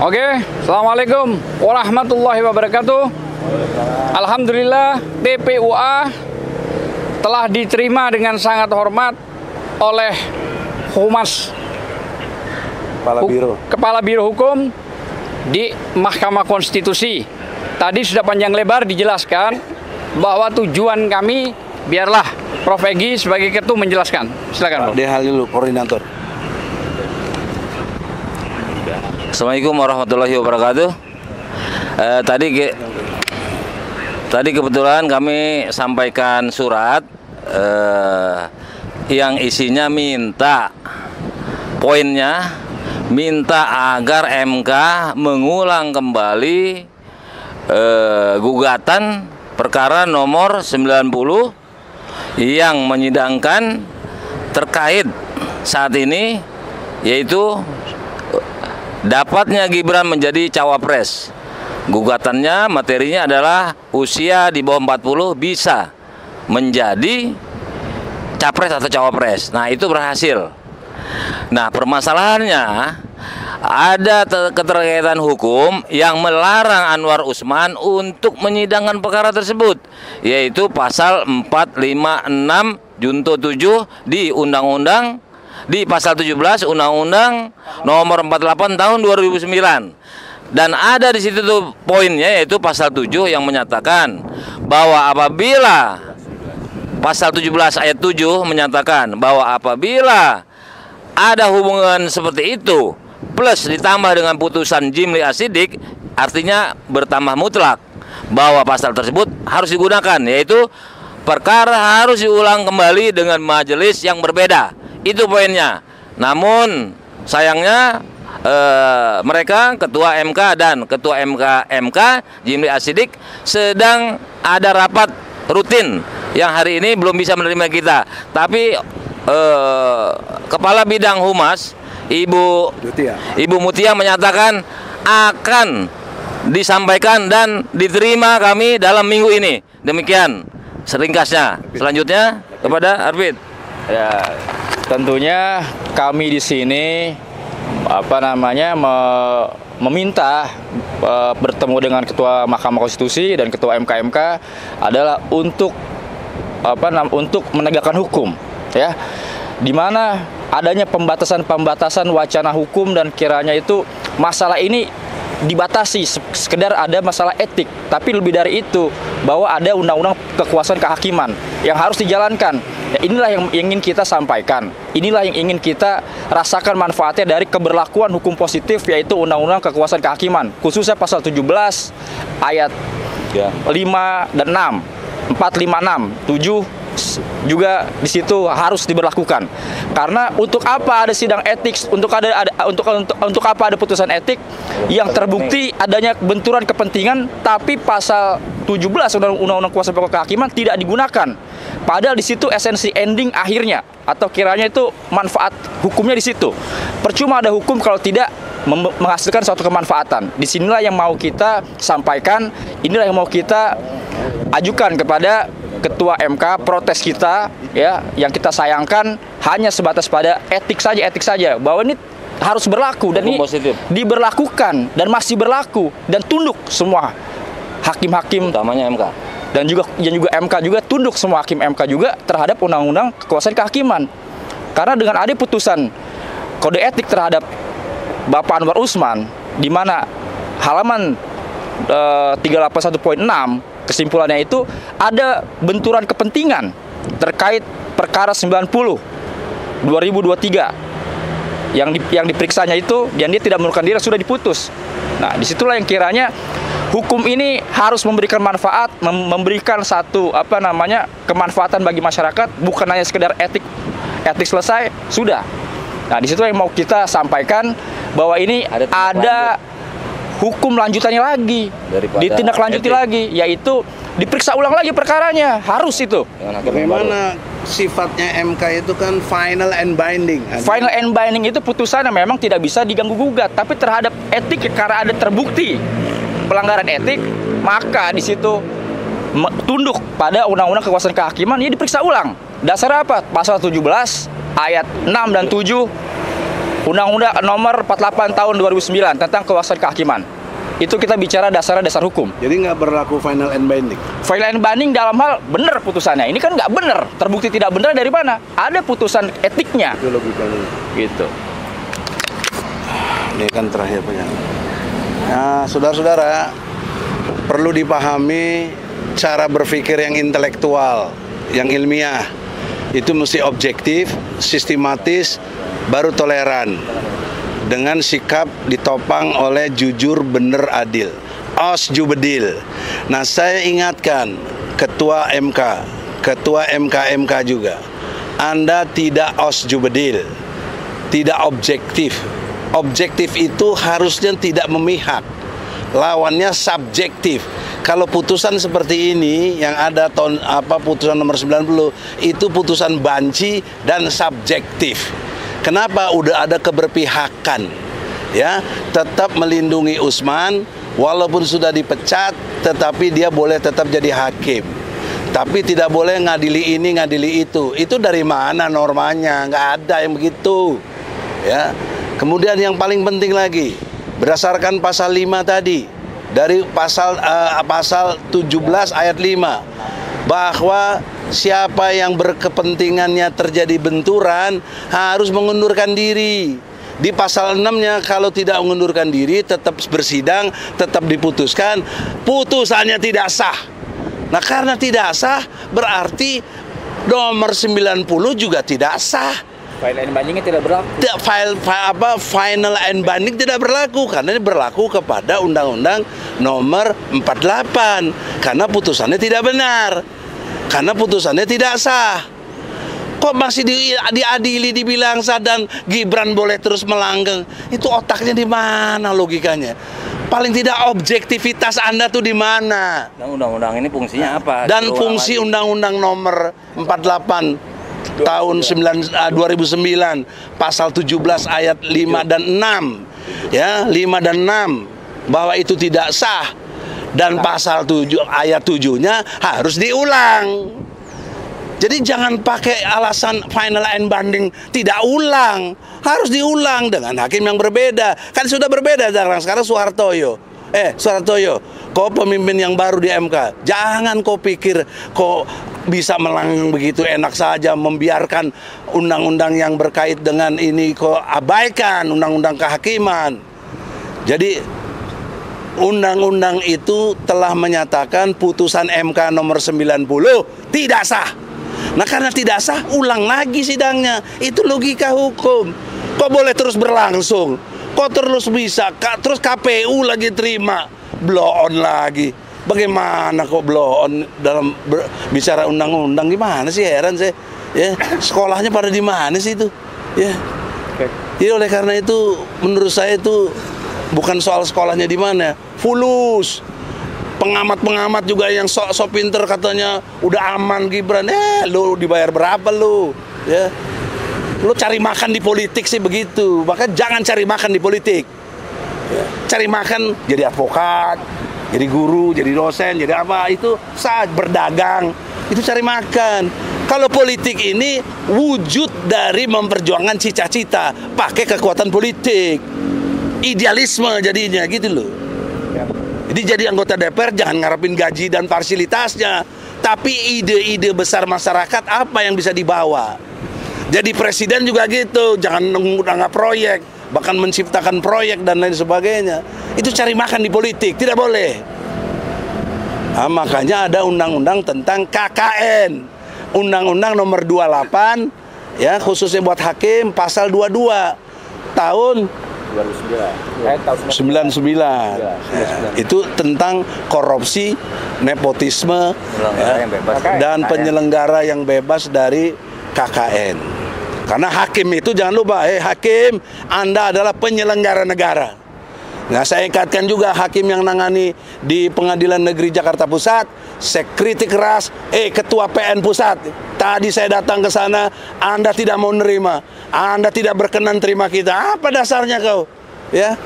Oke, Assalamualaikum warahmatullahi wabarakatuh. Alhamdulillah, TPUA telah diterima dengan sangat hormat oleh Humas Kepala Biro Hukum di Mahkamah Konstitusi. Tadi sudah panjang lebar dijelaskan bahwa tujuan kami, biarlah Prof. Egy sebagai ketua menjelaskan. Silakan, Prof. Dia hal dulu, koordinator. Assalamualaikum warahmatullahi wabarakatuh. Tadi kebetulan kami sampaikan surat yang isinya minta agar MK mengulang kembali gugatan perkara nomor 90 yang menyidangkan terkait saat ini, yaitu dapatnya Gibran menjadi cawapres. Gugatannya, materinya adalah usia di bawah 40 bisa menjadi capres atau cawapres. Nah, itu berhasil. Nah, permasalahannya ada keterkaitan hukum yang melarang Anwar Usman untuk menyidangkan perkara tersebut, yaitu pasal 456 junto 7 di Undang-Undang, di pasal 17 Undang-Undang nomor 48 tahun 2009. Dan ada di situ tuh poinnya, yaitu pasal 7 yang menyatakan bahwa apabila pasal 17 ayat 7 menyatakan bahwa apabila ada hubungan seperti itu plus ditambah dengan putusan Jimli Asidik, artinya bertambah mutlak bahwa pasal tersebut harus digunakan, yaitu perkara harus diulang kembali dengan majelis yang berbeda. Itu poinnya. Namun sayangnya mereka, Ketua MK dan Ketua MK Jimli Asidik, sedang ada rapat rutin yang hari ini belum bisa menerima kita. Tapi Kepala Bidang Humas Ibu Mutia menyatakan akan disampaikan dan diterima kami dalam minggu ini. Demikian seringkasnya. Selanjutnya kepada Arvid. Ya, tentunya kami di sini meminta bertemu dengan Ketua Mahkamah Konstitusi dan Ketua MK adalah untuk menegakkan hukum, ya, di mana adanya pembatasan wacana hukum dan kiranya itu masalah ini dibatasi sekedar ada masalah etik, tapi lebih dari itu bahwa ada undang-undang kekuasaan kehakiman yang harus dijalankan. Ya, inilah yang ingin kita sampaikan. Inilah yang ingin kita rasakan manfaatnya dari keberlakuan hukum positif, yaitu undang-undang kekuasaan kehakiman, khususnya pasal 17 ayat 5 dan 6, 4, 5, 6, 7 juga di situ harus diberlakukan. Karena untuk apa ada sidang etik, untuk apa ada putusan etik yang terbukti adanya benturan kepentingan, tapi pasal 17 Undang-Undang Kuasa Pokok Kehakiman tidak digunakan. Padahal di situ esensi ending akhirnya, atau kiranya itu manfaat hukumnya di situ. Percuma ada hukum kalau tidak menghasilkan suatu kemanfaatan. Disinilah yang mau kita sampaikan, inilah yang mau kita ajukan kepada Ketua MK, protes kita, ya, yang kita sayangkan hanya sebatas pada etik saja, bahwa ini harus berlaku dan ini diberlakukan dan masih berlaku dan tunduk semua hakim-hakim, utamanya MK, dan juga MK juga tunduk semua hakim MK juga terhadap undang-undang kekuasaan kehakiman. Karena dengan ada putusan kode etik terhadap Bapak Anwar Usman, di mana halaman 381.6 kesimpulannya itu ada benturan kepentingan terkait perkara 90 2023 yang diperiksanya itu, dan dia tidak mengundurkan diri, sudah diputus. Nah, disitulah yang kiranya hukum ini harus memberikan manfaat, memberikan satu kemanfaatan bagi masyarakat, bukan hanya sekedar etik selesai sudah. Nah, disitu yang mau kita sampaikan bahwa ini ada hukum lanjutannya lagi, ditindaklanjuti lagi, yaitu diperiksa ulang lagi perkaranya, harus itu. Bagaimana sifatnya MK itu kan final and binding. Final and binding itu putusan yang memang tidak bisa diganggu gugat, tapi terhadap etik karena ada terbukti pelanggaran etik, maka di situ tunduk pada undang-undang kekuasaan kehakiman, ini diperiksa ulang. Dasar apa? Pasal 17 ayat 6 dan 7 Undang-Undang nomor 48 tahun 2009 tentang kekuasaan kehakiman. Itu kita bicara dasar hukum. Jadi nggak berlaku final and binding. Final and binding dalam hal benar putusannya. Ini kan nggak benar. Terbukti tidak benar dari mana? Ada putusan etiknya. Itu logikanya. Gitu. Ini kan terakhir punya. Nah, saudara-saudara, perlu dipahami cara berpikir yang intelektual, yang ilmiah. Itu mesti objektif, sistematis, baru toleran. Dengan sikap ditopang oleh jujur, bener, adil. Os jubedil. Nah, saya ingatkan Ketua MK, Ketua MK juga. Anda tidak os jubedil, tidak objektif. Objektif itu harusnya tidak memihak. Lawannya subjektif. Kalau putusan seperti ini yang ada putusan nomor 90 itu putusan banci dan subjektif. Kenapa? Udah ada keberpihakan, ya, tetap melindungi Usman, walaupun sudah dipecat, tetapi dia boleh tetap jadi hakim. Tapi tidak boleh ngadili ini, ngadili itu. Itu dari mana normanya? Nggak ada yang begitu, ya. Kemudian yang paling penting lagi, berdasarkan pasal 5 tadi, dari pasal 17 ayat 5, bahwa siapa yang berkepentingannya terjadi benturan harus mengundurkan diri. Di pasal 6-nya kalau tidak mengundurkan diri tetap bersidang, tetap diputuskan, putusannya tidak sah. Nah, karena tidak sah berarti nomor 90 juga tidak sah. Final and bindingnya tidak berlaku. Final and binding tidak berlaku karena ini berlaku kepada Undang-Undang nomor 48 karena putusannya tidak benar. Karena putusannya tidak sah. Kok masih diadili, dibilang sah dan Gibran boleh terus melanggeng? Itu otaknya di mana logikanya? Paling tidak objektivitas Anda tuh di mana? Undang-undang ini fungsinya apa? Dan fungsi Undang-Undang nomor 48 tahun 2009 pasal 17 ayat 5 dan 6. Ya, 5 dan 6 bahwa itu tidak sah. Dan pasal 7 ayat 7-nya harus diulang. Jadi jangan pakai alasan final and binding tidak ulang. Harus diulang dengan hakim yang berbeda. Kan sudah berbeda sekarang Soehartoyo. Soehartoyo, kau pemimpin yang baru di MK. Jangan kau pikir kau bisa melanggang begitu enak saja membiarkan undang-undang yang berkait dengan ini kau abaikan undang-undang kehakiman. Jadi undang-undang itu telah menyatakan putusan MK nomor 90 tidak sah. Nah, karena tidak sah, ulang lagi sidangnya. Itu logika hukum. Kok boleh terus berlangsung? Kok terus bisa? Terus KPU lagi terima. Blow on lagi. Bagaimana kok blow on dalam bicara undang-undang? Gimana sih, heran saya. Ya, sekolahnya pada di mana sih itu? Ya. Jadi oleh karena itu menurut saya itu bukan soal sekolahnya di mana, fulus. Pengamat-pengamat juga yang sok pinter katanya udah aman Gibran. Lu dibayar berapa lu? Ya. Lu cari makan di politik sih begitu. Maka jangan cari makan di politik. Ya. Cari makan jadi advokat, jadi guru, jadi dosen, jadi apa itu saat berdagang. Itu cari makan. Kalau politik ini wujud dari memperjuangkan cita-cita, pakai kekuatan politik. Idealisme jadinya gitu loh. Jadi jadi anggota DPR jangan ngarepin gaji dan fasilitasnya, tapi ide-ide besar masyarakat apa yang bisa dibawa. Jadi presiden juga gitu, jangan nggak proyek, bahkan menciptakan proyek dan lain sebagainya. Itu cari makan di politik, tidak boleh. Nah, makanya ada undang-undang tentang KKN, undang-undang nomor 28, ya khususnya buat hakim, pasal 22 tahun 99. Itu tentang korupsi, nepotisme, dan penyelenggara yang bebas dari KKN. Karena hakim itu jangan lupa, hakim, Anda adalah penyelenggara negara. Nah, saya ikatkan juga hakim yang nangani di Pengadilan Negeri Jakarta Pusat, saya kritik keras, Ketua PN Pusat. Tadi saya datang ke sana, Anda tidak mau nerima, Anda tidak berkenan terima kita. Apa dasarnya kau? Ya,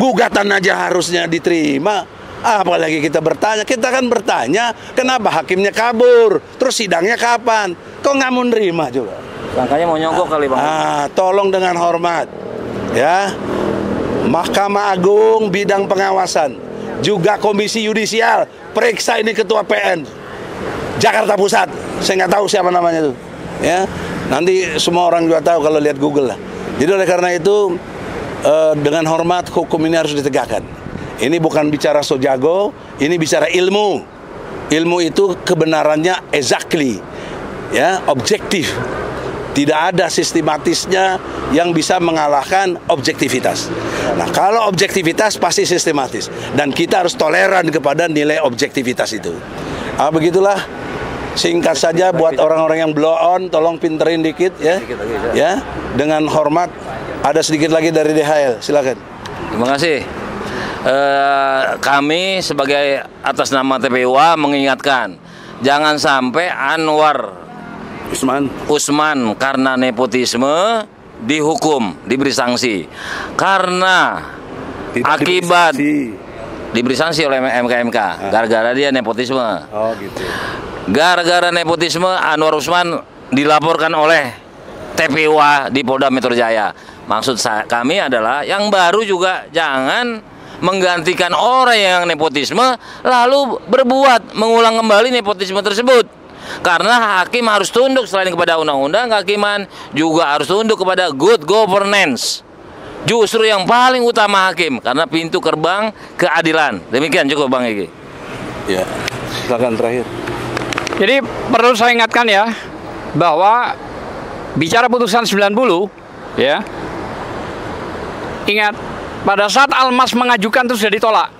gugatan aja harusnya diterima. Apalagi kita bertanya, kita kan bertanya, kenapa hakimnya kabur? Terus sidangnya kapan? Kok nggak mau nerima juga? Langkahnya mau nyogok kali Bang. Tolong dengan hormat. ya, Mahkamah Agung bidang pengawasan, juga Komisi Yudisial, periksa ini Ketua PN Jakarta Pusat. Saya nggak tahu siapa namanya itu, ya. Nanti semua orang juga tahu kalau lihat Google lah. Jadi oleh karena itu, dengan hormat, hukum ini harus ditegakkan. Ini bukan bicara so jago, ini bicara ilmu. Ilmu itu kebenarannya exactly, ya, objektif. Tidak ada sistematisnya yang bisa mengalahkan objektivitas. Nah, kalau objektivitas pasti sistematis, dan kita harus toleran kepada nilai objektivitas itu. Begitulah, singkat saja buat orang-orang yang blow on, tolong pinterin dikit ya. Ya, dengan hormat, ada sedikit lagi dari DHL, silakan. Terima kasih. Kami sebagai atas nama TPUA mengingatkan, jangan sampai Anwar Usman karena nepotisme dihukum, diberi sanksi. Karena akibat diberi sanksi oleh MKMK gara-gara dia nepotisme. Oh gitu. Gara-gara nepotisme Anwar Usman dilaporkan oleh TPUA di Polda Metro Jaya. Maksud kami adalah yang baru juga jangan menggantikan orang yang nepotisme lalu berbuat mengulang kembali nepotisme tersebut. Karena hakim harus tunduk selain kepada undang-undang kehakiman juga harus tunduk kepada good governance. Justru yang paling utama hakim karena pintu gerbang keadilan. Demikian cukup Bang Egy. Ya, silakan terakhir. Jadi perlu saya ingatkan ya bahwa bicara putusan 90 ya. Ingat pada saat Almas mengajukan itu sudah ditolak.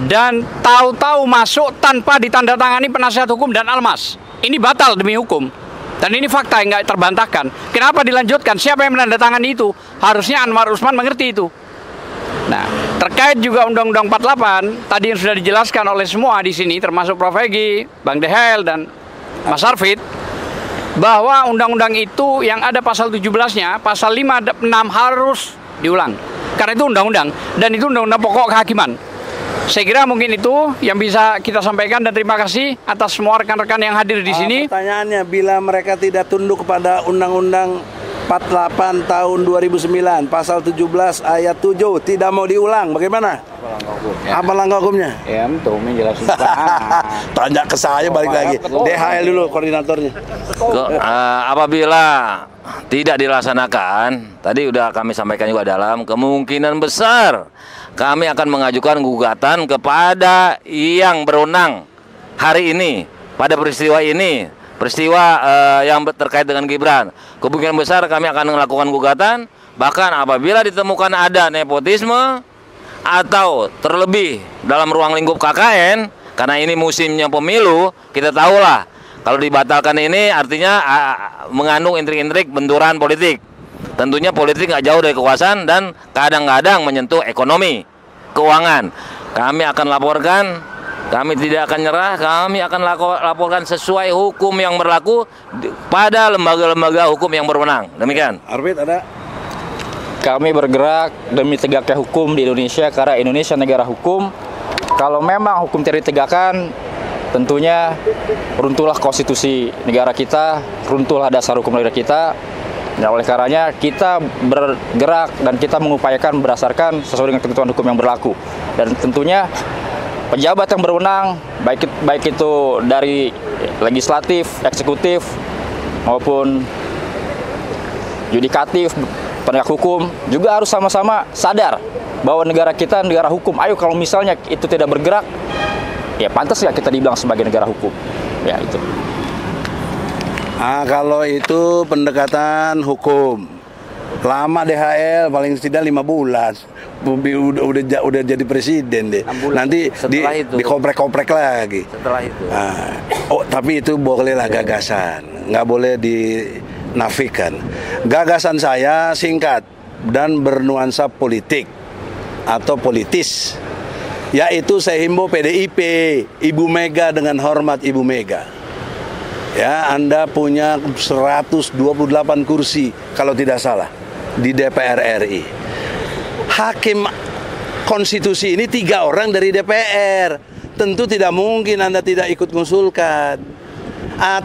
Dan tahu-tahu masuk tanpa ditandatangani penasihat hukum dan Almas. Ini batal demi hukum. Dan ini fakta yang nggak terbantahkan. Kenapa dilanjutkan? Siapa yang menandatangani itu? Harusnya Anwar Usman mengerti itu. Nah, terkait juga Undang-Undang 48, tadi yang sudah dijelaskan oleh semua di sini, termasuk Prof. Egy, Bang DHL, dan Mas Arfid, bahwa undang-undang itu yang ada pasal 17-nya, pasal 5 dan 6 harus diulang. Karena itu undang-undang, dan itu undang-undang pokok kehakiman. Saya kira mungkin itu yang bisa kita sampaikan dan terima kasih atas semua rekan-rekan yang hadir di sini. Pertanyaannya, bila mereka tidak tunduk kepada Undang-Undang 48 tahun 2009, pasal 17 ayat 7 tidak mau diulang, bagaimana? Apa langkah hukumnya? Ya, itu menjelaskan. Tanya ke saya balik lagi. DHL dulu koordinatornya. Apabila tidak dilaksanakan, tadi udah kami sampaikan juga dalam kemungkinan besar kami akan mengajukan gugatan kepada yang berwenang hari ini pada peristiwa ini, peristiwa yang terkait dengan Gibran. Kemungkinan besar kami akan melakukan gugatan, bahkan apabila ditemukan ada nepotisme atau terlebih dalam ruang lingkup KKN, karena ini musimnya pemilu, kita tahulah kalau dibatalkan ini artinya mengandung intrik-intrik benturan politik. Tentunya politik nggak jauh dari kekuasaan dan kadang-kadang menyentuh ekonomi, keuangan. Kami akan laporkan, kami tidak akan nyerah, kami akan laporkan sesuai hukum yang berlaku pada lembaga-lembaga hukum yang berwenang. Demikian. Arfid ada? Kami bergerak demi tegaknya hukum di Indonesia karena Indonesia negara hukum. Kalau memang hukum tidak ditegakkan, tentunya runtuhlah konstitusi negara kita, runtuhlah dasar hukum negara kita. Nah, oleh karenanya kita bergerak dan kita mengupayakan berdasarkan sesuai dengan ketentuan hukum yang berlaku. Dan tentunya pejabat yang berwenang, baik itu dari legislatif, eksekutif, maupun yudikatif, penegak hukum, juga harus sama-sama sadar bahwa negara kita negara hukum. Ayo, kalau misalnya itu tidak bergerak, ya pantas nggak kita dibilang sebagai negara hukum. Ya itu. Kalau itu pendekatan hukum, lama DHL paling tidak 5 bulan. Udah jadi presiden deh. Nanti dikoprek-koprek lagi. Setelah itu. Tapi itu bolehlah gagasan, nggak boleh dinafikan. Gagasan saya singkat dan bernuansa politik atau politis, yaitu saya himbau PDIP, Ibu Mega, dengan hormat Ibu Mega. Ya, Anda punya 128 kursi kalau tidak salah di DPR RI. Hakim konstitusi ini 3 orang dari DPR. Tentu tidak mungkin Anda tidak ikut mengusulkan.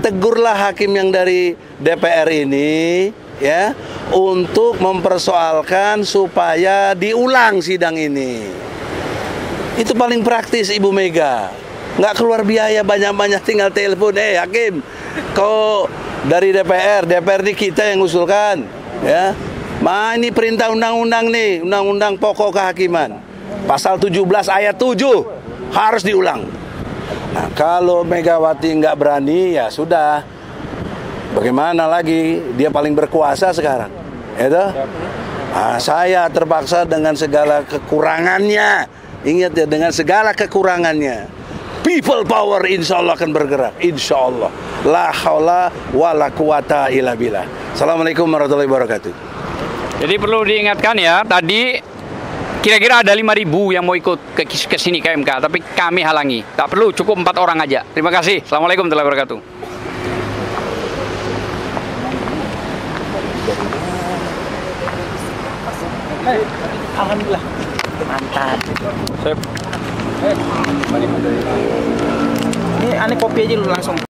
Tegurlah hakim yang dari DPR ini, ya untuk mempersoalkan supaya diulang sidang ini. Itu paling praktis Ibu Mega. Nggak keluar biaya banyak-banyak, tinggal telepon, Hakim, kau dari DPR ini kita yang usulkan, ya. Ini perintah undang-undang nih, undang-undang pokok kehakiman. Pasal 17 ayat 7 harus diulang. Nah, kalau Megawati nggak berani, ya sudah. Bagaimana lagi? Dia paling berkuasa sekarang. Ya, saya terpaksa dengan segala kekurangannya. Ingat ya, dengan segala kekurangannya. People power insya Allah akan bergerak. Insya Allah. La haula wa la quwata illa billah. Assalamualaikum warahmatullahi wabarakatuh. Jadi perlu diingatkan ya, tadi kira-kira ada 5.000 yang mau ikut ke sini ke MK, tapi kami halangi. Tak perlu, cukup 4 orang aja. Terima kasih. Assalamualaikum warahmatullahi wabarakatuh. Alhamdulillah. Mantap. Ini aneh kopi aja lu langsung.